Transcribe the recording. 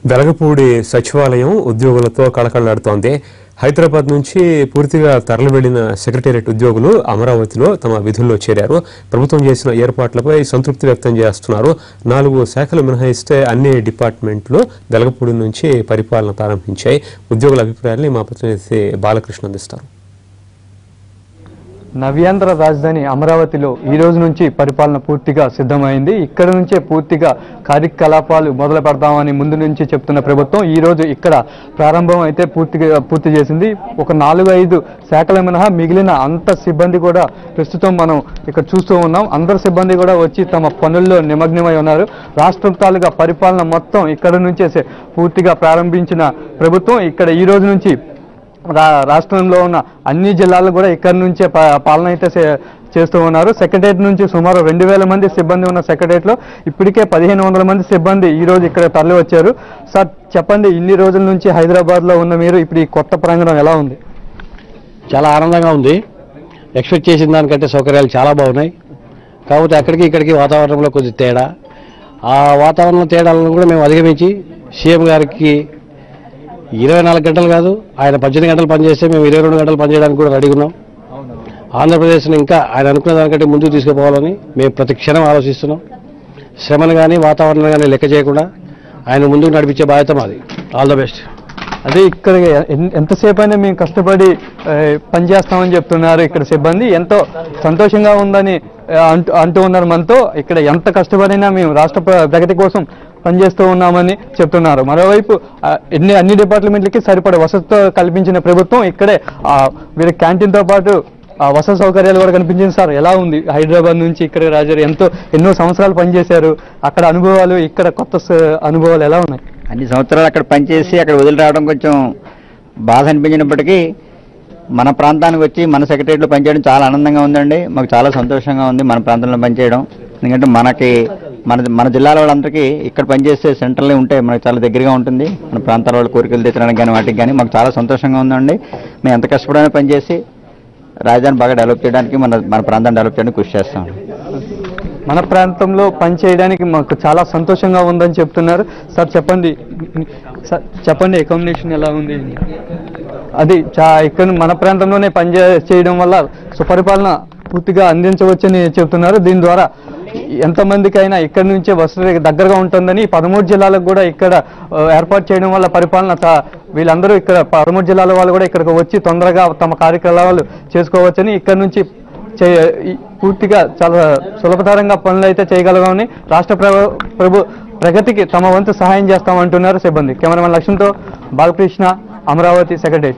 వెలగపూడి సచివాలయం ఉద్యోగులతో కళకళలాడుతోంది. హైదరాబాద్ నుంచి పూర్తిగా తరలి వెళ్లిన సెక్రటేరియట్ ఉద్యోగులు అమరావతిలో తమ విధుల్లో చేరారు. ప్రభుత్వం చేసిన ఏర్పాట్లపై సంతృప్తి వ్యక్తం చేస్తున్నారు. 4 శాఖలు మినహాయిస్తే అన్ని డిపార్ట్మెంట్లు వెలగపూడి నుంచి పరిపాలన ప్రారంభించాయి. ఉద్యోగుల అభిప్రాయాన్ని మా ప్రతినిధి బాలకృష్ణ అందిస్తారు. నవ్యాంధ్ర రాజధాని అమరావతిలో ఈ రోజు నుంచి పరిపాలన పూర్తిగా సిద్ధమైంది. ఇక్కడ నుంచే పూర్తిగా కార్యకలాపాలు మొదలు పెడతామని ముందు నుంచి చెప్తున్న ప్రభుత్వం ఈ రోజు ఇక్కడ ప్రారంభం అయితే పూర్తి చేసింది. ఒక 4-5 శాఖల మినహా మిగిలిన అంత సిబ్బంది కూడా ప్రస్తుతం మనం ఇక్కడ చూస్తూ ఉన్నాం. అందరు సిబ్బంది కూడా వచ్చి తమ పనుల్లో నిమగ్నమై ఉన్నారు. రాష్ట్రం తాలూకా పరిపాలన మొత్తం ఇక్కడ నుంచే పూర్తిగా ప్రారంభించిన ప్రభుత్వం ఇక్కడ ఈ రోజు నుంచి రాష్ట్రంలో ఉన్న అన్ని జిల్లాలు కూడా ఇక్కడ నుంచే పాలన అయితే చేస్తూ ఉన్నారు. సెక్రటేరియట్ నుంచి సుమారు 2000 మంది సిబ్బంది ఉన్న సెక్రటేరియట్లో ఇప్పటికే 1500 మంది సిబ్బంది ఈ రోజు ఇక్కడ తరలి వచ్చారు. సార్ చెప్పండి, ఇన్ని రోజుల నుంచి హైదరాబాద్లో ఉన్న మీరు ఇప్పుడు ఈ కొత్త ప్రాంగణం ఎలా ఉంది? చాలా ఆనందంగా ఉంది. ఎక్స్పెక్ట్ చేసిన దానికంటే సౌకర్యాలు చాలా బాగున్నాయి. కాకపోతే అక్కడికి ఇక్కడికి వాతావరణంలో కొంచెం తేడా. ఆ వాతావరణం తేడాలను కూడా మేము అధిగమించి సీఎం గారికి 24 గంటలు కాదు, ఆయన 18 గంటలు పనిచేస్తే మేము 22 గంటలు పనిచేయడానికి కూడా రెడీగా ఉన్నాం. ఆంధ్రప్రదేశ్ని ఇంకా ఆయన అనుకున్న దానికంటే ముందుకు తీసుకుపోవాలని మేము ప్రతి క్షణం ఆలోచిస్తున్నాం. శ్రమను కానీ వాతావరణం కానీ లెక్క చేయకుండా ఆయన ముందుకు నడిపించే బాధ్యత మాది. All the best. అదే ఇక్కడ ఎంతసేపు అయినా మేము కష్టపడి పనిచేస్తామని చెప్తున్నారు. ఇక్కడ సిబ్బంది ఎంతో సంతోషంగా ఉందని అంటూ ఉన్నారు. మనతో ఇక్కడ ఎంత కష్టపడినా మేము రాష్ట్ర ప్రగతి కోసం పనిచేస్తూ ఉన్నామని చెప్తున్నారు. మరోవైపు అన్ని డిపార్ట్మెంట్లకి సరిపడే వసతితో కల్పించిన ప్రభుత్వం ఇక్కడే వీరి క్యాంటీన్తో పాటు వసతి సౌకర్యాలు కూడా కనిపించింది. సార్ ఎలా ఉంది? హైదరాబాద్ నుంచి ఇక్కడ రాజారు ఎన్నో సంవత్సరాలు పనిచేశారు. అక్కడ అనుభవాలు, ఇక్కడ కొత్త అనుభవాలు ఎలా ఉన్నాయి? అన్ని సంవత్సరాలు అక్కడ పనిచేసి అక్కడ వదిలి రావడం కొంచెం బాధ అనిపించినప్పటికీ మన ప్రాంతానికి వచ్చి మన సెక్రటరీలో పనిచేయడం చాలా ఆనందంగా ఉందండి. మాకు చాలా సంతోషంగా ఉంది మన ప్రాంతంలో పనిచేయడం. ఎందుకంటే మన జిల్లాల వాళ్ళందరికీ ఇక్కడ పనిచేసే సెంటర్లే ఉంటే మనకు చాలా దగ్గరగా ఉంటుంది. మన ప్రాంతాల వాళ్ళ కోరికలు తెచ్చడానికి కానీ వాటికి కానీ మాకు చాలా సంతోషంగా ఉందండి. మేము ఎంత కష్టపడైనా పనిచేసి రాజధాని బాగా డెవలప్ చేయడానికి మన ప్రాంతాన్ని డెవలప్ చేయడానికి కృషి చేస్తాం. మన ప్రాంతంలో పనిచేయడానికి మాకు చాలా సంతోషంగా ఉందని చెప్తున్నారు. సార్ చెప్పండి అకామిడేషన్ ఎలా ఉంది? అది ఇక్కడ మన ప్రాంతంలోనే చేయడం వల్ల సుపరిపాలన పూర్తిగా అందించవచ్చని చెప్తున్నారు. దీని ద్వారా ఎంతమందికైనా ఇక్కడి నుంచే వసతి దగ్గరగా ఉంటుందని 13 జిల్లాలకు కూడా ఇక్కడ ఏర్పాటు చేయడం వల్ల పరిపాలన వీళ్ళందరూ ఇక్కడ 13 జిల్లాల వాళ్ళు కూడా ఇక్కడికి వచ్చి తొందరగా తమ కార్యకలాపాలు చేసుకోవచ్చని ఇక్కడ నుంచి పూర్తిగా చాలా సులభతరంగా పనులు అయితే చేయగలమని రాష్ట్ర ప్రగతికి తమ వంతు సహాయం చేస్తామంటున్నారు సిబ్బంది. కెమెరామెన్ లక్ష్మణ్తో బాలకృష్ణ, అమరావతి సెక్రటరీ.